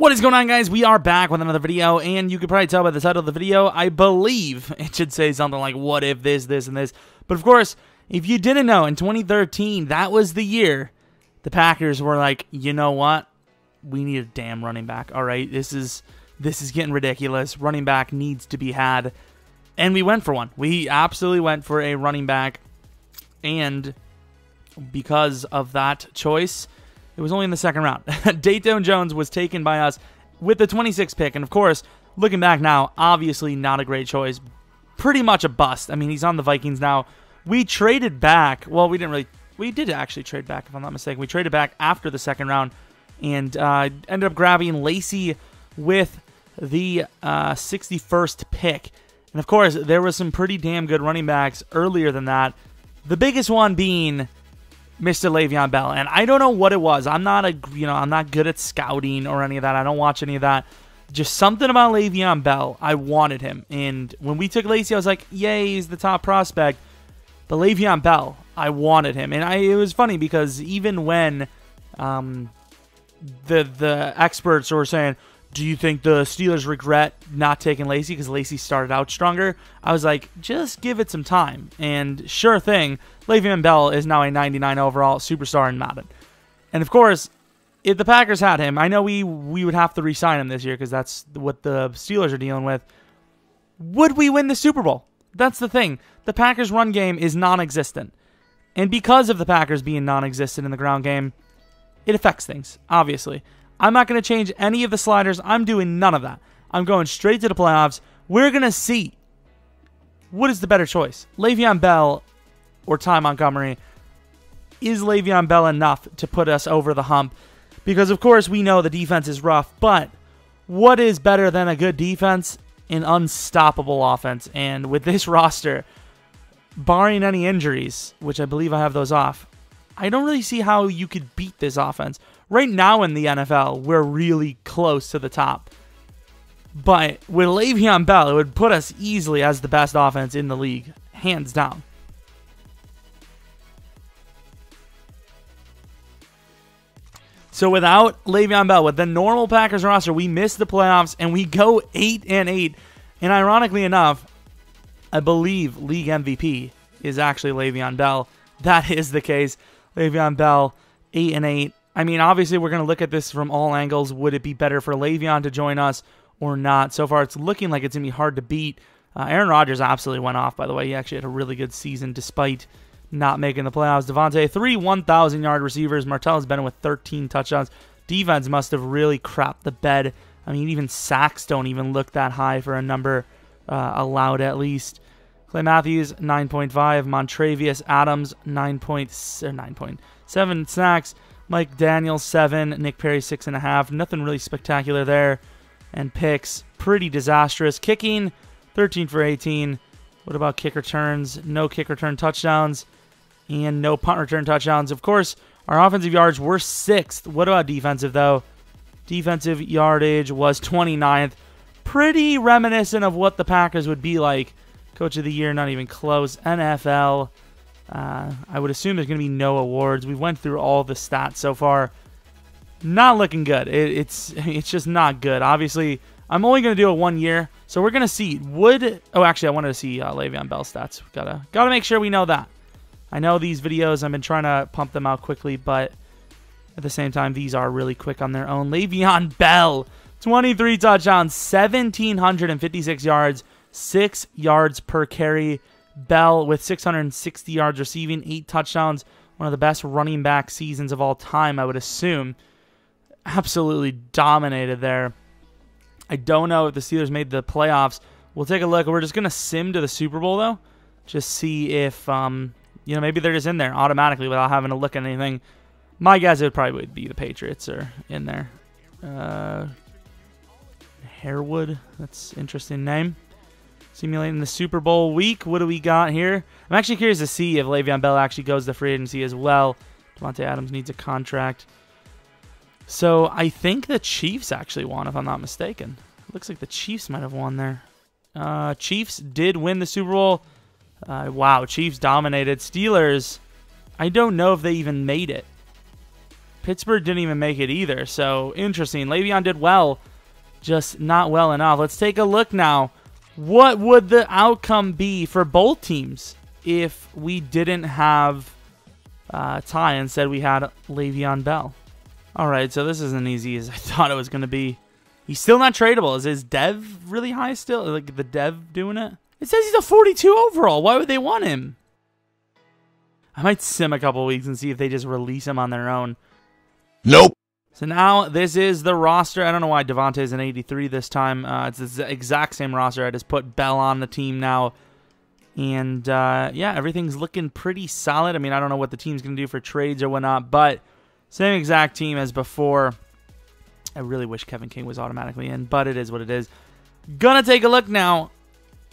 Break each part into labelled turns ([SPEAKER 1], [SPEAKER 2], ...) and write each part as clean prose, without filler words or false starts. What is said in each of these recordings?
[SPEAKER 1] What is going on, guys? We are back with another video, and you can probably tell by the title of the video, I believe it should say something like, what if this, and this. But of course, if you didn't know, in 2013, that was the year the Packers were like, you know what? We need a damn running back, all right? This is getting ridiculous. Running back needs to be had. And we went for one. We absolutely went for a running back. And because of that choice, it was only in the second round. Dayton Jones was taken by us with the 26th pick. And of course, looking back now, obviously not a great choice. Pretty much a bust. I mean, he's on the Vikings now. We traded back. Well, we did actually trade back, if I'm not mistaken. We traded back after the second round and ended up grabbing Lacey with the 61st pick. And of course, there was some pretty damn good running backs earlier than that. The biggest one being Mr. Le'Veon Bell, and I don't know what it was. I'm not good at scouting or any of that. I don't watch any of that. Just something about Le'Veon Bell. I wanted him, and when we took Lacey, I was like, "Yay, he's the top prospect." But Le'Veon Bell, I wanted him, and it was funny because even when the experts were saying, "Do you think the Steelers regret not taking Lacey because Lacey started out stronger?" I was like, just give it some time. And sure thing, Le'Veon Bell is now a 99 overall superstar in Madden. And of course, if the Packers had him, I know we would have to re-sign him this year because that's what the Steelers are dealing with. Would we win the Super Bowl? That's the thing. The Packers' run game is non-existent. And because of the Packers being non-existent in the ground game, it affects things, obviously. I'm not going to change any of the sliders. I'm doing none of that. I'm going straight to the playoffs. We're going to see what is the better choice, Le'Veon Bell or Ty Montgomery. Is Le'Veon Bell enough to put us over the hump? Because, of course, we know the defense is rough, but what is better than a good defense? An unstoppable offense. And with this roster, barring any injuries, which I believe I have those off, I don't really see how you could beat this offense. Right now in the NFL, we're really close to the top. But with Le'Veon Bell, it would put us easily as the best offense in the league. Hands down. So without Le'Veon Bell, with the normal Packers roster, we miss the playoffs and we go 8-8. And ironically enough, I believe league MVP is actually Le'Veon Bell. That is the case. Le'Veon Bell, 8-8. I mean, obviously, we're going to look at this from all angles. Would it be better for Le'Veon to join us or not? So far, it's looking like it's going to be hard to beat. Aaron Rodgers absolutely went off, by the way. He actually had a really good season despite not making the playoffs. Devontae, 3 1,000-yard receivers. Martellus Bennett with 13 touchdowns. Defense must have really crapped the bed. I mean, even sacks don't even look that high for a number allowed at least. Clay Matthews, 9.5. Montrevious Adams, 9.7 sacks. Mike Daniels, 7. Nick Perry, 6.5. Nothing really spectacular there. And picks, pretty disastrous. Kicking, 13 for 18. What about kick returns? No kick return touchdowns. And no punt return touchdowns. Of course, our offensive yards were 6th. What about defensive, though? Defensive yardage was 29th. Pretty reminiscent of what the Packers would be like. Coach of the Year, not even close. NFL. I would assume there's going to be no awards. We went through all the stats so far. Not looking good. It's just not good. Obviously, I'm only going to do it 1 year, so we're going to see. Actually, I wanted to see Le'Veon Bell stats. Gotta make sure we know that. I know these videos, I've been trying to pump them out quickly, but at the same time, these are really quick on their own. Le'Veon Bell, 23 touchdowns, 1,756 yards, 6 yards per carry. Bell with 660 yards receiving, 8 touchdowns. One of the best running back seasons of all time, I would assume. Absolutely dominated there. I don't know if the Steelers made the playoffs. We'll take a look. We're just going to sim to the Super Bowl, though. Just see if, maybe they're just in there automatically without having to look at anything. My guess, it would probably be the Patriots are in there. Harewood, that's an interesting name. Simulating the Super Bowl week. What do we got here? I'm actually curious to see if Le'Veon Bell actually goes to free agency as well. Devontae Adams needs a contract. So I think the Chiefs actually won, if I'm not mistaken. Looks like the Chiefs might have won there. Chiefs did win the Super Bowl. Wow, Chiefs dominated. Steelers, I don't know if they even made it. Pittsburgh didn't even make it either. So, interesting. Le'Veon did well, just not well enough. Let's take a look now. What would the outcome be for both teams if we didn't have Ty? Instead, we had Le'Veon Bell. All right, so this isn't easy as I thought it was going to be. He's still not tradable. Is his dev really high still? Like the dev doing it? It says he's a 42 overall. Why would they want him? I might sim a couple weeks and see if they just release him on their own.
[SPEAKER 2] Nope.
[SPEAKER 1] So now this is the roster. I don't know why Devontae's an 83 this time. It's the exact same roster. I just put Bell on the team now. And yeah, everything's looking pretty solid. I mean, I don't know what the team's going to do for trades or whatnot, but same exact team as before. I really wish Kevin King was automatically in, but it is what it is. Gonna take a look now.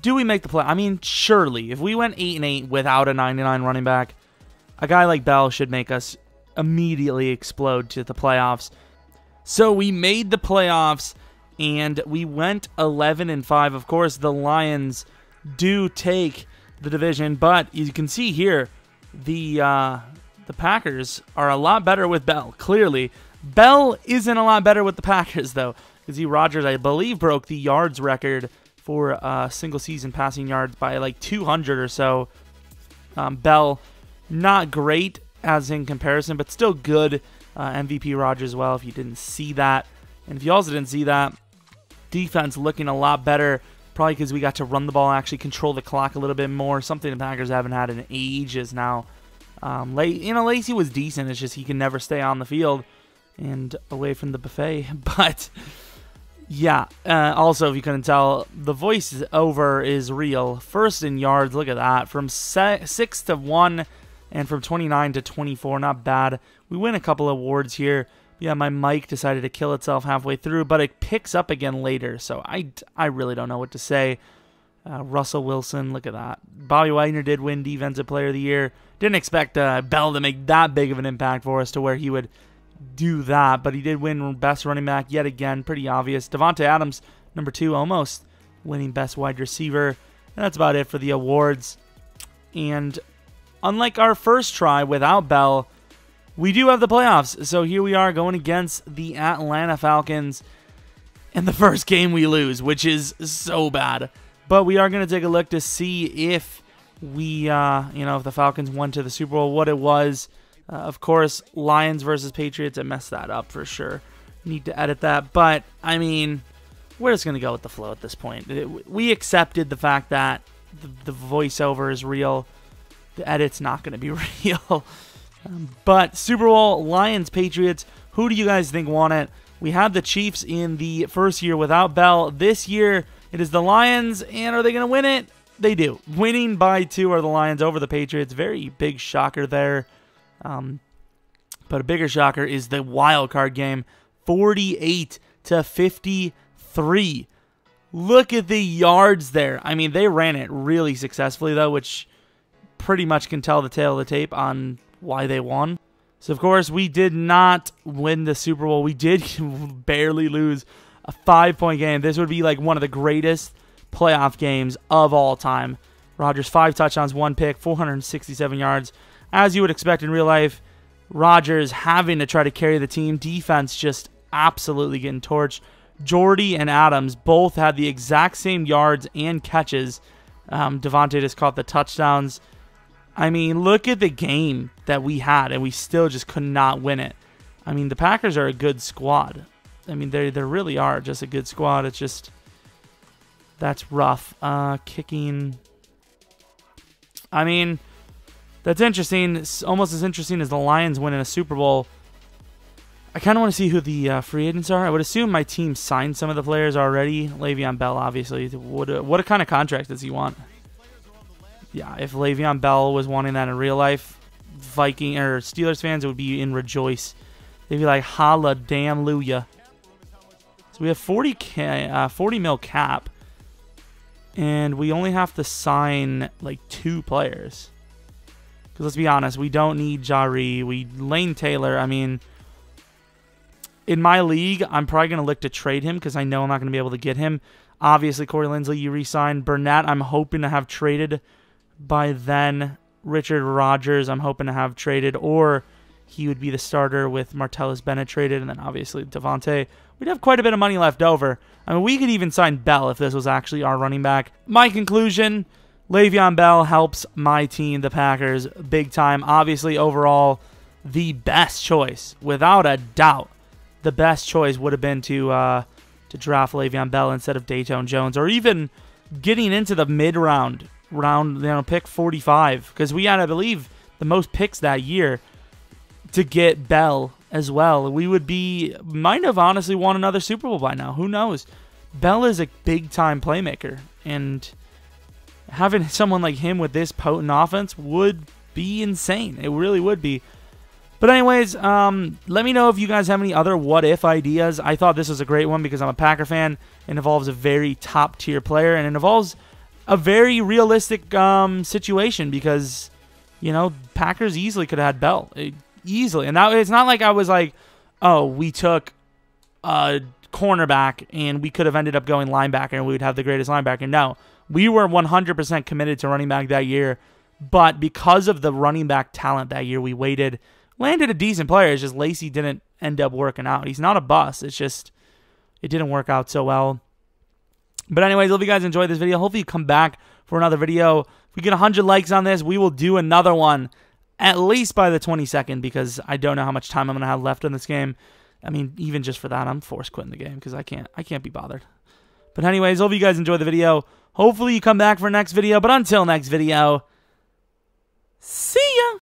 [SPEAKER 1] Do we make the play? I mean, surely. If we went 8-8 without a 99 running back, a guy like Bell should make us immediately explode to the playoffs. So we made the playoffs, and we went 11-5. Of course, the Lions do take the division, but you can see here, the Packers are a lot better with Bell, clearly. Bell isn't a lot better with the Packers, though, because Rodgers, I believe, broke the yards record for single-season passing yards by like 200 or so. Bell, not great as in comparison, but still good. MVP Rodgers as well, if you didn't see that. And if you also didn't see that, defense looking a lot better, probably because we got to run the ball, actually control the clock a little bit more, something the Packers haven't had in ages now. Lacey was decent, it's just he can never stay on the field and away from the buffet. But yeah, also if you couldn't tell, the voice-over is real. First in yards, look at that, from 6 to 1 and from 29 to 24, not bad. We win a couple awards here. Yeah, my mic decided to kill itself halfway through, but it picks up again later, so I really don't know what to say. Russell Wilson, look at that. Bobby Wagner did win Defensive Player of the Year. Didn't expect Bell to make that big of an impact for us to where he would do that, but he did win Best Running Back yet again, pretty obvious. Davante Adams, number 2, almost winning Best Wide Receiver. And that's about it for the awards. And unlike our first try without Bell, we do have the playoffs. So here we are going against the Atlanta Falcons. And the first game we lose, which is so bad. But we are going to take a look to see if we, if the Falcons went to the Super Bowl, what it was. Of course, Lions versus Patriots, I messed that up for sure. Need to edit that. But, I mean, we're just going to go with the flow at this point. We accepted the fact that the voiceover is real. The edit's not going to be real. But Super Bowl, Lions, Patriots, who do you guys think won it? We had the Chiefs in the first year without Bell. This year, it is the Lions, and are they going to win it? They do. Winning by 2 are the Lions over the Patriots. Very big shocker there. But a bigger shocker is the wild card game, 48-53. Look at the yards there. I mean, they ran it really successfully, though, which pretty much can tell the tale of the tape on why they won. So, of course, we did not win the Super Bowl. We did barely lose a 5-point game. This would be like one of the greatest playoff games of all time. Rodgers, 5 touchdowns, 1 pick, 467 yards. As you would expect in real life, Rodgers having to try to carry the team. Defense just absolutely getting torched. Jordy and Adams both had the exact same yards and catches. Devontae just caught the touchdowns. I mean, look at the game that we had, and we still just could not win it. I mean, the Packers are a good squad. I mean, they really are just a good squad. It's just, that's rough. Kicking, I mean, that's interesting. It's almost as interesting as the Lions winning a Super Bowl. I kind of want to see who the free agents are. I would assume my team signed some of the players already. Le'Veon Bell, obviously. What kind of contract does he want? Yeah, if Le'Veon Bell was wanting that in real life, Viking or Steelers fans would be in rejoice. They'd be like, holla damn luya. So we have 40 mil cap, and we only have to sign like 2 players. Because let's be honest, we don't need Jari. Lane Taylor, I mean, in my league, I'm probably going to look to trade him because I know I'm not going to be able to get him. Obviously, Corey Linsley, you re-signed. Burnett, I'm hoping to have traded by then. Richard Rodgers, I'm hoping to have traded. Or he would be the starter with Martellus Bennett traded, and then obviously Devontae. We'd have quite a bit of money left over. I mean, we could even sign Bell if this was actually our running back. My conclusion, Le'Veon Bell helps my team, the Packers, big time. Obviously, overall, the best choice, without a doubt, the best choice would have been to draft Le'Veon Bell instead of Dayton Jones, or even getting into the mid-round, pick 45, because we had, I believe, the most picks that year to get Bell as well. We might have honestly won another Super Bowl by now. Who knows? Bell is a big-time playmaker, and having someone like him with this potent offense would be insane. It really would be. But anyways, let me know if you guys have any other what-if ideas. I thought this was a great one because I'm a Packer fan. It involves a very top-tier player, and it involves a very realistic situation because, you know, Packers easily could have had Bell. Easily. And now it's not like I was like, oh, we took a cornerback and we could have ended up going linebacker and we would have the greatest linebacker. No, we were 100% committed to running back that year, but because of the running back talent that year, we waited, landed a decent player. It's just Lacy didn't end up working out. He's not a bust. It's just it didn't work out so well. But anyways, hope you guys enjoyed this video. Hopefully you come back for another video. If we get 100 likes on this, we will do another one at least by the 22nd because I don't know how much time I'm going to have left in this game. I mean, even just for that, I'm forced quitting the game because I can't be bothered. But anyways, hope you guys enjoyed the video. Hopefully you come back for next video. But until next video, see ya!